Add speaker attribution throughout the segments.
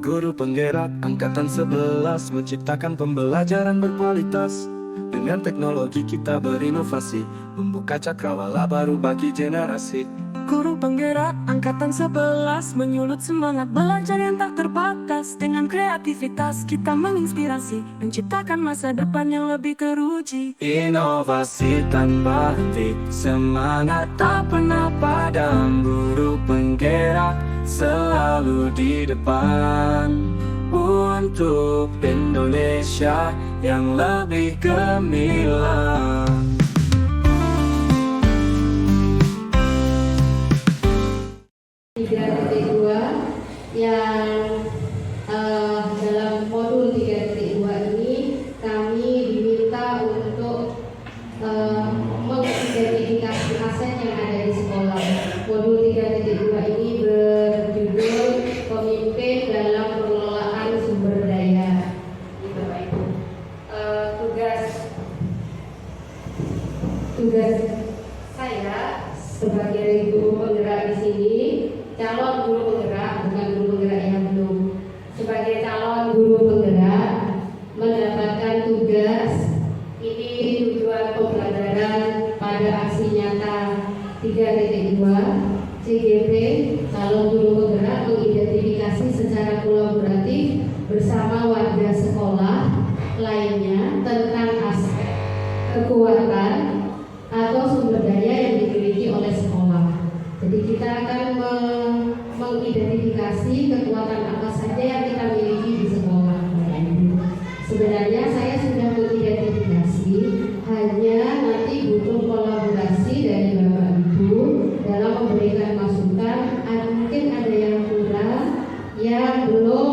Speaker 1: Guru penggerak angkatan 11 menciptakan pembelajaran berkualitas. Dengan teknologi kita berinovasi, membuka cakrawala baru bagi generasi. Guru penggerak angkatan 11 menyulut semangat belajar yang tak terbatas. Dengan kreativitas kita menginspirasi, menciptakan masa depan yang lebih teruji. Inovasi tanpa henti, semangat tak pernah padam. Guru penggerak selalu di depan untuk Indonesia yang lebih gemilang.
Speaker 2: 3.2 yang dalam modul 3.2 ini kami diminta untuk mengidentifikasi aset yang ada di sekolah. Modul 3.2 ini berjudul Pemimpin dalam Pengelolaan Sumber Daya. Bapak Ibu, tugas saya sebagai guru penggerak di sini, calon guru penggerak, bukan guru penggerak yang belum. Sebagai calon guru penggerak mendapatkan tugas ini, tujuan pembelajaran pada aksi nyata 3.2 CGP. Calon guru penggerak mengidentifikasi secara kolaboratif bersama warga sekolah lainnya tentang aspek kekuatan atau sumber daya yang dimiliki oleh sekolah. Jadi kita akan mengidentifikasi kekuatan apa saja yang kita miliki di sekolah. Sebenarnya saya sudah mengidentifikasi, hanya nanti butuh kolaborasi dari Bapak Ibu dalam memberikan masukan. Mungkin ada yang kurang, yang belum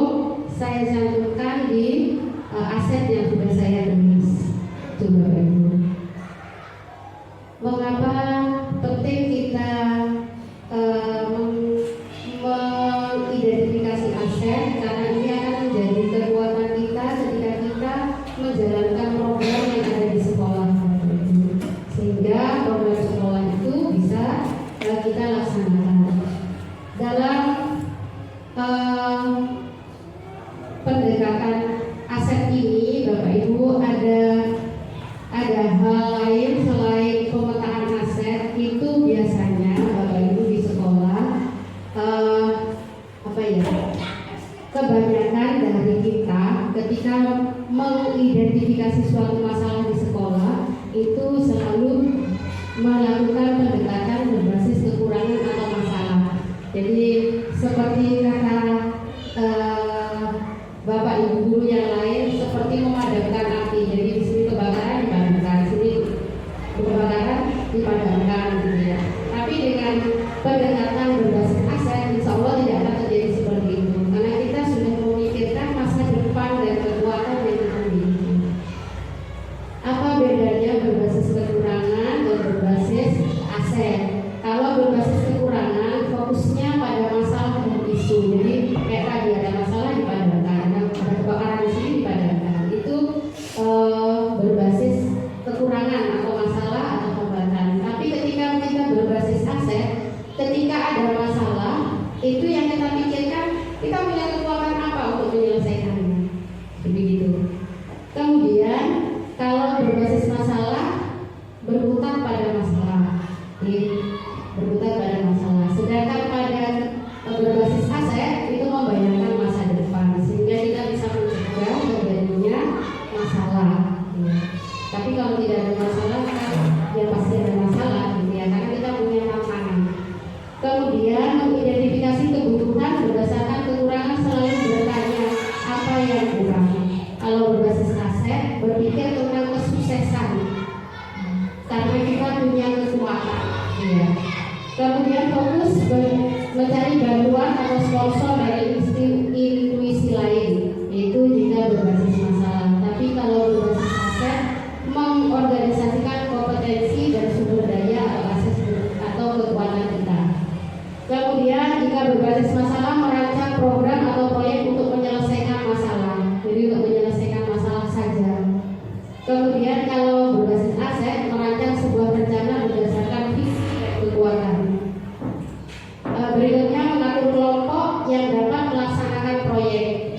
Speaker 2: saya cantumkan di aset yang sudah saya tulis. Itu Bapak Ibu. Mengapa penting kita mengidentifikasi aset? Karena ini akan menjadi kekuatan kita ketika kita menjalankan program yang ada di sekolah, sehingga program sekolah itu bisa kita laksanakan. Dalam pendekatan aset ini, Bapak Ibu, ada hal lain selain pemetaan aset. Itu biasanya Bapak Ibu di sekolah kebanyakan dari kita ketika mengidentifikasi suatu masalah di sekolah itu selalu melakukan pendekatan berbasis kekurangan atau masalah. Jadi seperti kata Bapak Ibu guru yang lain, seperti memadamkan api. Jadi di sini kebakaran dipadamkan, sini kebakaran dipadamkan, gitu ya. Tapi dengan pendekatan berbasis aset, insya Allah tidak akan terjadi seperti itu, karena kita sudah memikirkan masa depan dan kekuatan yang kita miliki. Apa bedanya berbasis kekurangan dan berbasis aset? Kalau berbasis kekurangan, fokusnya pada masalah dan isu. Jadi kayak tadi ada masalah dipadamkan, ada kebakaran di sini dipadamkan. Itu berbasis kekurangan atau masalah atau hambatan. Tapi ketika kita berbasis aset, ketika ada masalah, itu yang kita pikirkan, kita punya kekuatan apa untuk menyelesaikannya. Begitu. Kemudian kalau berbasis masalah, berputar pada masalah. Berputar pada masalah. Sedangkan pada berbasis aset itu membayangkan masa depan, sehingga kita bisa mencegah terjadinya masalah. Tapi kalau tidak ada masalah, ya pasti ada masalah, gitu ya, karena kita punya tantangan. Kemudian mengidentifikasi kebutuhan berdasarkan kekurangan, selalu bertanya apa yang kurang. Kalau berbasis aset, berpikir tentang kesuksesan, karena kita punya kekuatan. Ya. Kemudian fokus mencari bantuan atau sponsor dari intuisi lain, itu jika berbasis masalah. Tapi kalau berbasis aset, mengorganisasikan kompetensi dan sumber daya atau aset atau kekuatan kita. Kemudian jika berbasis masalah, merancang program atau proyek untuk menyelesaikan masalah. Jadi untuk menyelesaikan masalah saja. Kemudian kalau berbasis aset, merancang sebuah rencana berdasarkan visi dan kekuatan. Berikutnya mengatur kelompok yang dapat melaksanakan proyek.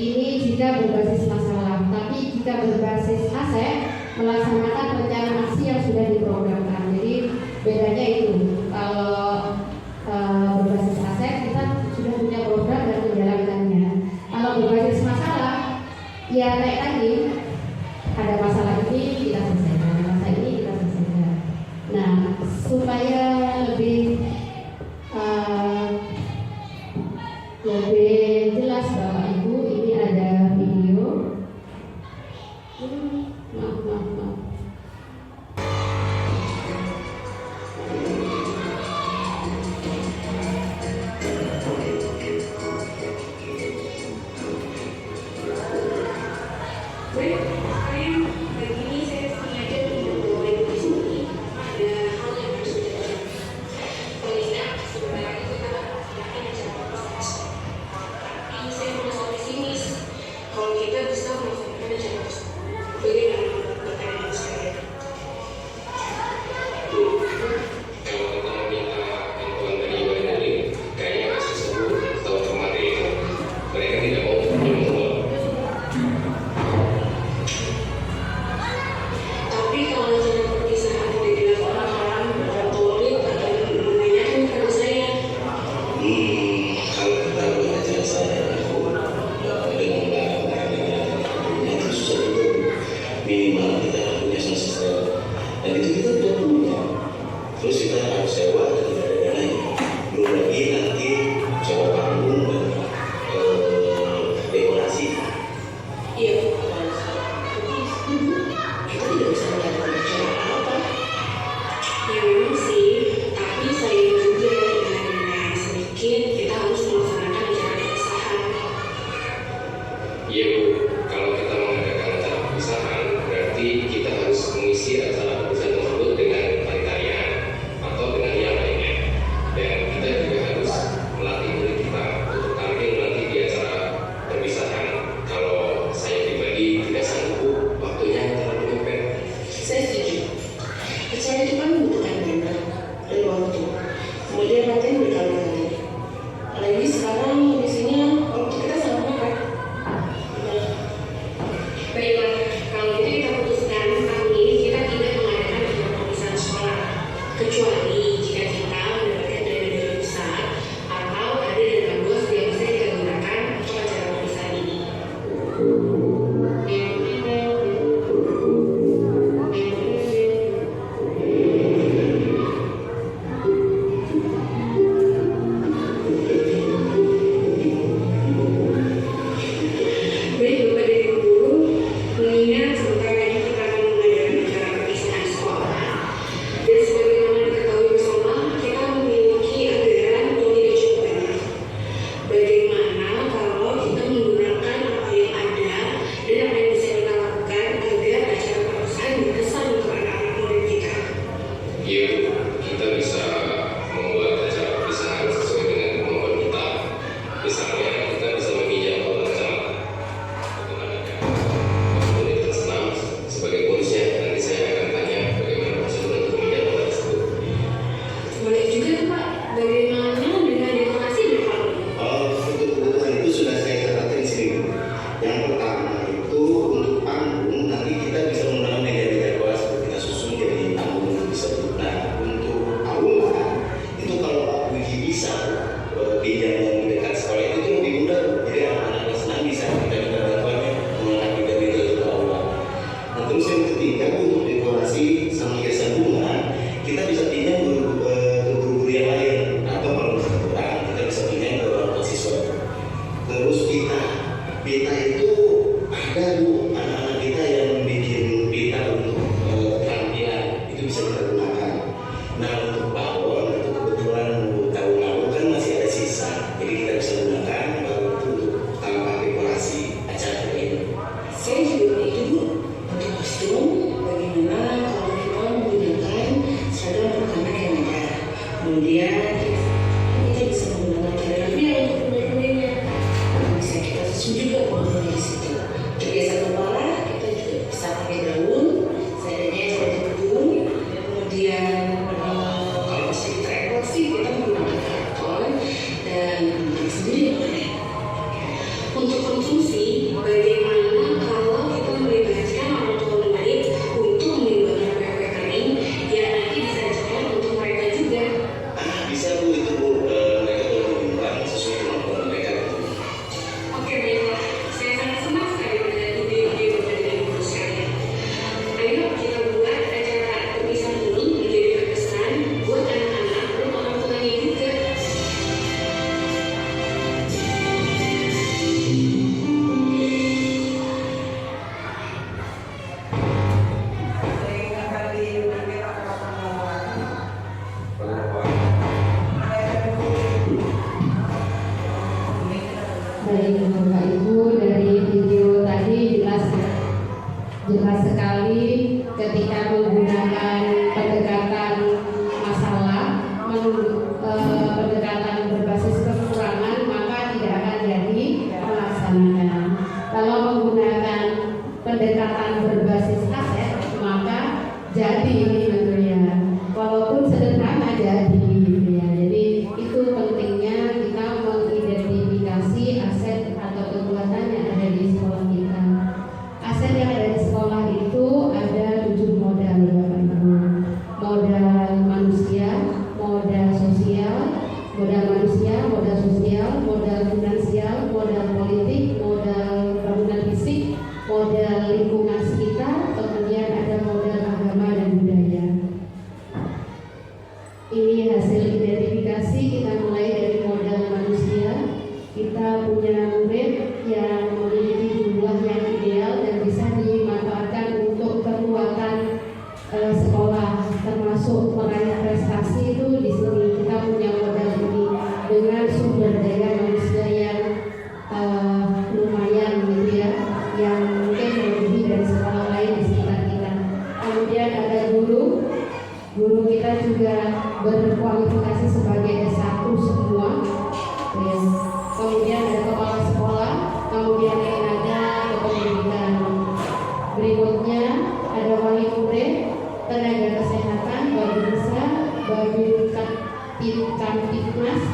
Speaker 2: Kamtibmas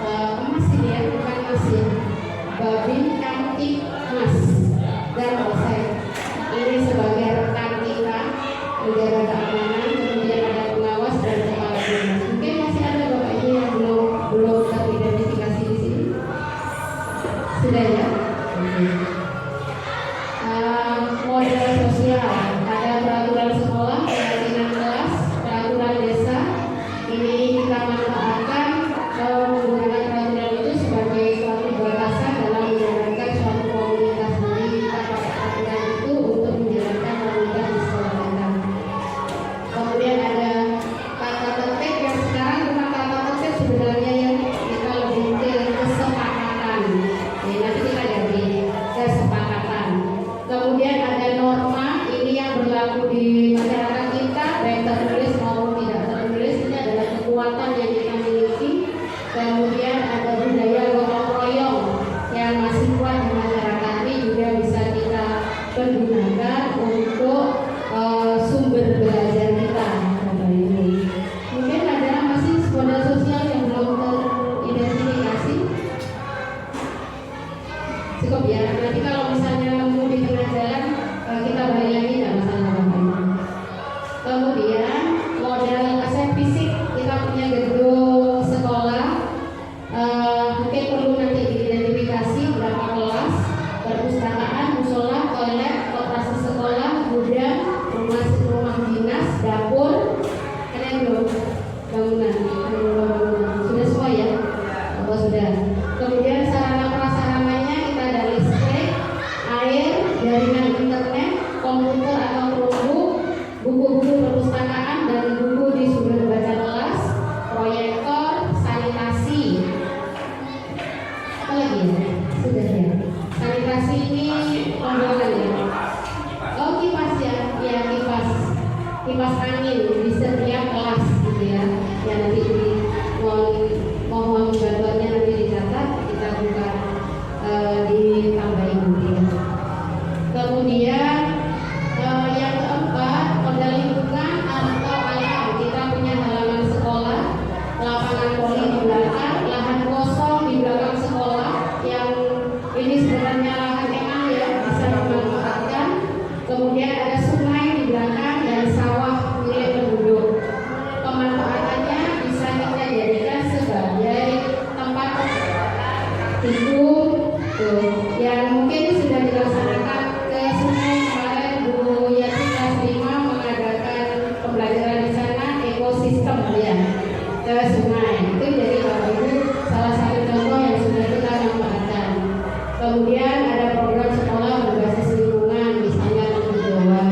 Speaker 2: emas ini ya, bukan emas ya, Babin Kamtibmas dan Polsek. Ini sebagai rekan kita menjaga keamanan, kemudian ada pengawas dan kepala dinas. Mungkin masih ada Bapak Ibu yang belum teridentifikasi di sini. Sudah ya? Model sosial, ada peraturan sekolah, keyakinan kelas, peraturan desa. Ini kita manfaatkan menggunakan peraturan itu sebagai suatu batasan dalam menjalankan suatu komunitas. Jadi kita pakai peraturan itu untuk menjalankan komunitas di sekolah kita. Kemudian ada kata tertib yang sekarang bukan kata tertib sebenarnya, yang kita lebih ke kesepakatan. Jadi nanti kita ganti kesepakatan. Kemudian ada norma, ini yang berlaku di masyarakat kita, baik tertulis maupun tidak tertulis. Ini adalah kekuatan yang kita miliki. Kemudian ada budaya gotong royong yang masih kuat di masyarakat, ini juga bisa kita pergunakan untuk sumber belajar kita. Mungkin ada masih modal sosial yang belum teridentifikasi. Cukup ya, nanti kalau misalnya mau di tengah jalan kita balik lagi, nggak masalah Bapak. Kemudian modal aset fisik, kita punya gedung sekolah, mungkin perlu nanti diidentifikasi berapa kelas, perpustakaan, musola, toilet, koperasi sekolah, gudang, rumah dinas, dapur, ada yang belum? Bangunan, sudah semua ya? Oh sudah. Kemudian sarana prasarananya kita ada listrik, air, jaringan internet, komputer atau Chromebook, buku-buku perpustakaan dan buku di sumber baca kelas, proyektor, sanitasi. Apa lagi ya? Sudah ya. Sanitasi ini pembuangan ya. Oh kipas ya, ya kipas angin di setiap kelas gitu ya. Ya nanti mohon bantuannya nanti dicatat, kita buka ditambahin nanti. Kemudian yang keempat, modal lingkungan atau alam. Kita punya halaman sekolah, lapangan voli di belakang, lahan kosong di belakang sekolah yang ini sebenarnya lahan emang ya, bisa dimanfaatkan. Kemudian ada sungai di belakang dan sawah milik penduduk. Pemanfaatannya bisa kita jadikan sebagai tempat tidur yang mungkin sudah dilaksanakan ke sungai. Kemarin Bu Yati kelas 5 mengadakan pembelajaran di sana, ekosistem ya, ke sungai. Itu jadi Bapak Ibu salah satu contoh yang sudah kita manfaatkan. Kemudian ada program sekolah berbasis lingkungan, misalnya penghijauan,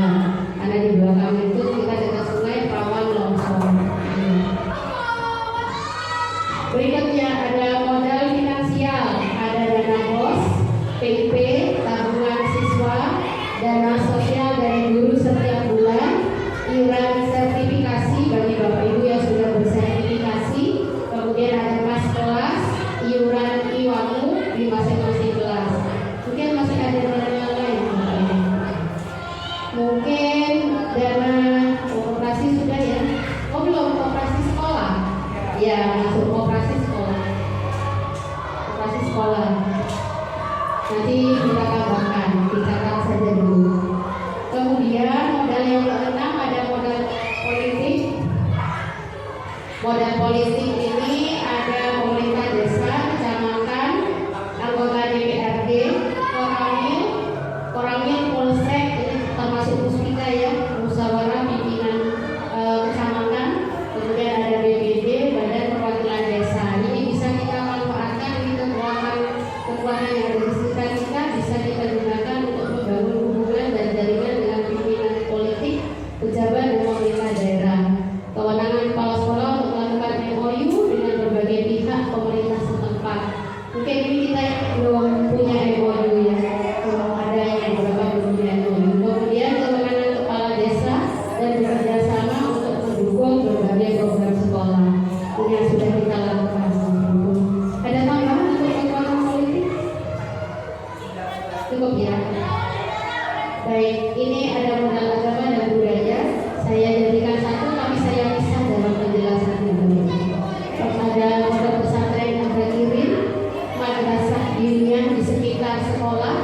Speaker 2: karena di belakang itu kita dekat sungai rawan longsor. Berikutnya ada modal finansial, ada dana BOS, PIP, tabungan siswa, dana sosial dari guru setiap bulan, iuran sertifikasi bagi Bapak Ibu yang sudah bersertifikasi, kemudian ada kas kelas, iuran IWAMU di masing-masing kelas. Mungkin masih ada dana yang lain Bapak Ibu. Mungkin dana operasi sudah ya. Oh belum, operasi sekolah. Ya, masuk operasi sekolah. Operasi sekolah. Nanti kita tambahkan, dicatat saja dulu. Kemudian modal yang keenam ada modal politik. Modal politik ini ada pemerintah desa, kecamatan, anggota DPRD, Koramil, Polsek, ini termasuk Puspika ya, musyawarah pimpinan kecamatan. Kemudian ada BPD, Badan Perwakilan Desa. Ini bisa kita manfaatkan, ini kekuatan yang ada di sekitar kita bisa kita gunakan untuk membangun hubungan dan jaringan dengan pimpinan politik, pejabat dan pemerintah daerah. Kewenangan kepala sekolah untuk melakukan MOU dengan berbagai pihak pemerintah setempat. Mungkin ini kita belum punya MOU ya, ada yang beberapa belum punya MOU. Kemudian kewenangan kepala desa dan bekerja sama untuk mendukung berbagai program sekolah. Ini yang sudah kita lakukan. Ada tambahan untuk kekuatan politik? Cukup ya. Baik, ini ada modal agama dan budaya. Saya jadikan satu, tapi saya pisah dalam penjelasannya. Ada ada pondok pesantren Al-Kirim, madrasah diniah di sekitar sekolah,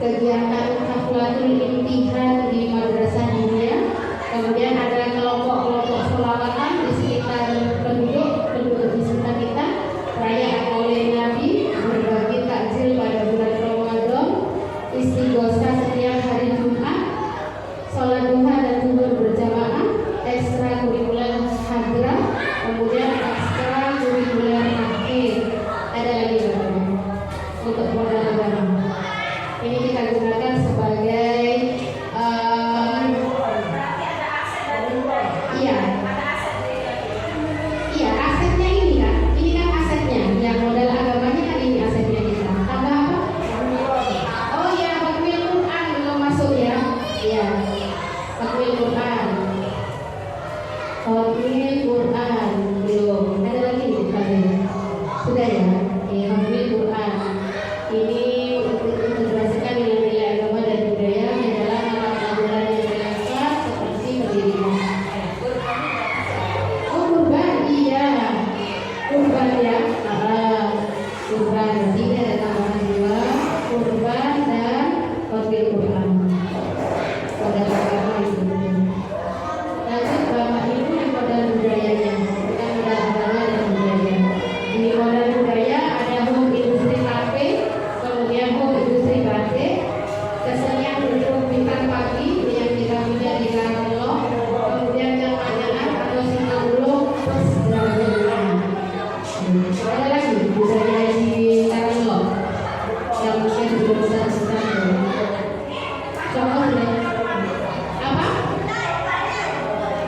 Speaker 2: kegiatan haflatul imtihan di madrasah diniah, kemudian ada kelompok-kelompok sholawatan di sekitar penduduk di sekitar kita, perayaan Maulid Nabi, berbagi takjil pada bulan Ramadan, istighosah setiap hari Jumat, sholat duha dan zuhur berjamaah, ekstrakurikuler hadrah, kemudian ekstrakurikuler akhir. Ada lagi untuk modal agama. Ini kita gunakan sebagai iya asetnya ini kan asetnya, yang modal agamanya kan ini asetnya kita. Tambah apa? Oh iya, takwil Quran belum masuk ya. Iya, takwil Quran. Takwil Quran belum. Ada lagi bukan? Sudah ya. Iya, takwil Quran. Ini integrasikan nilai-nilai agama dan budaya di dalam mata pelajaran yang relevan seperti pendidikan. Oh, kurban, iya. Kurban ya. Kurban. Jadi ada tambahan dua, kurban dan takwil Quran. Modal agama itu. Lanjut Bapak Ibu yang modal budayanya. Kita modal agama dan budaya. Di modal budaya ada home industri kafe, kemudian home industri batik, kesenian berhubung bintang pagi yang kita punya di Karawang, kemudian jamaah atau sinaulo plus jalan-jalan. Ada lagi budaya di Karawang yang mungkin belum besar-besar. Contoh deh. Apa?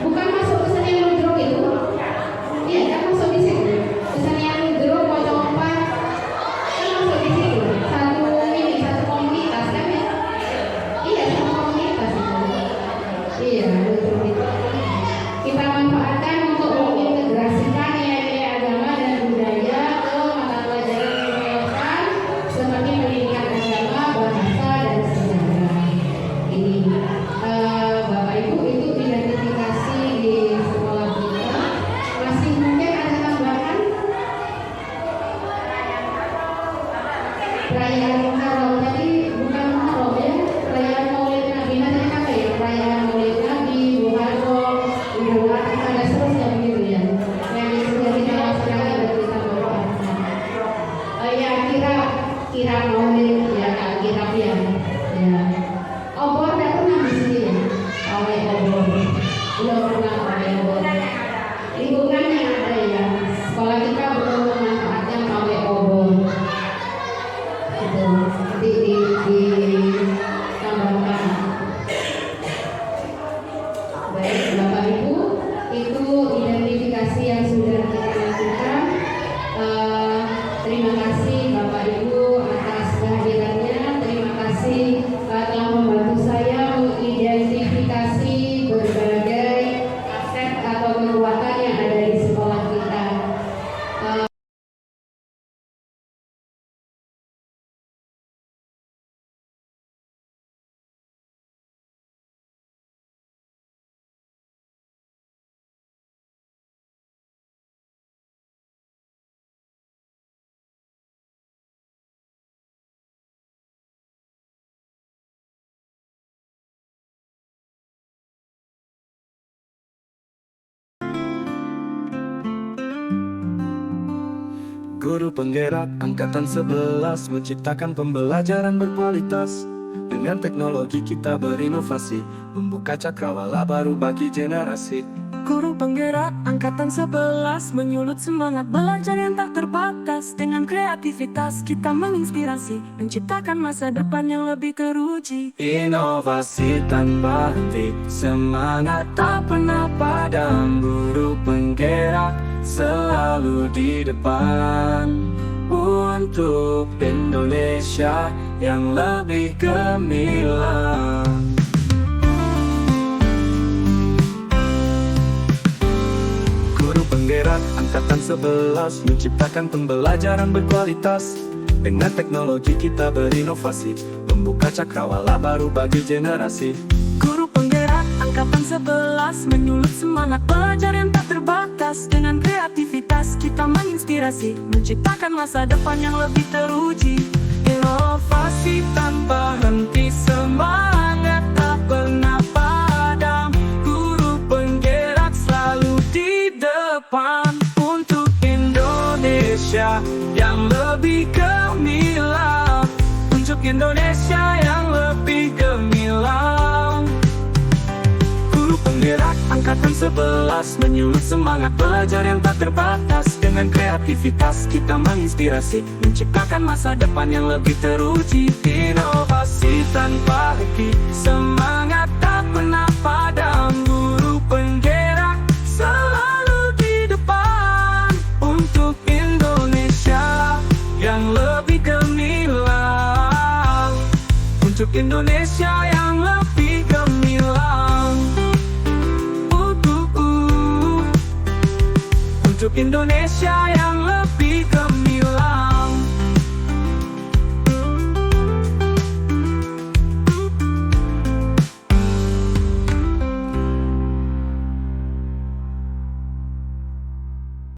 Speaker 2: Bukan masuk kesenian ludruk itu? Iya, kan masuk di situ. Kesenian ludruk, pocong empat, kan masuk di situ. Satu komunitas kan ya? Iya, satu komunitas itu. Iya, ludruk itu. Kita manfaatkan untuk mengintegrasikan nilai-nilai agama dan budaya ke mata pelajaran yang relevan seperti pendidikan agama, bahasa, dan sejarah. Ini Bapak Ibu itu identifikasi di sekolah kita. Masih mungkin ada tambahan? Perayaan Muharram tadi bukan Muharram ya, perayaan Maulid Nabi. Nanti apa ya? Perayaan Maulid Nabi, Muharram, Idul Adha, ada seterusnya begitu ya. Yang sudah kita laksanakan dan kita manfaatkan. Ya kira Maulid ya, kira ya. Ya. Obor tidak pernah di sini ya. Oleh obor belum pernah oleh obor. Lingkungannya ada ya. Sekolah kita belum memanfaatkan oleh obor. Itu ditambahkan. Baik Bapak Ibu, itu identifikasi yang sudah kita lakukan. Terima kasih Bapak Ibu atas kehadirannya. Terima kasih telah membantu saya mengidentifikasi berbagai aset atau kekuatan yang ada di sekolah kita.
Speaker 1: Guru penggerak angkatan 11 menciptakan pembelajaran berkualitas. Dengan teknologi kita berinovasi, membuka cakrawala baru bagi generasi.
Speaker 3: Guru penggerak angkatan 11 menyulut semangat belajar yang tak terbatas. Dengan kreativitas kita menginspirasi, menciptakan masa depan yang lebih teruji.
Speaker 1: Inovasi tanpa henti, semangat tak pernah padam. Guru penggerak selalu di depan untuk Indonesia yang lebih gemilang. Guru penggerak angkatan 11 menciptakan pembelajaran berkualitas. Dengan teknologi kita berinovasi, membuka cakrawala baru bagi generasi.
Speaker 3: Guru penggerak angkatan 11 menyulut semangat belajar yang tak terbatas. terbatas. Dengan kreativitas kita menginspirasi, menciptakan masa depan yang lebih teruji.
Speaker 1: Inovasi tanpa henti, semangat tak pernah padam. Guru penggerak selalu di depan, untuk Indonesia yang lebih gemilang. Untuk Indonesia yang lebih gemilang. Guru penggerak Angkatan 11 menyulut semangat belajar yang tak terbatas. Dengan kreativitas kita menginspirasi, menciptakan masa depan yang lebih teruji. Inovasi tanpa henti, semangat tak pernah padam. Guru penggerak selalu di depan, untuk Indonesia yang lebih gemilang. Untuk Indonesia yang lebih gemilang. Untuk Indonesia yang lebih gemilang.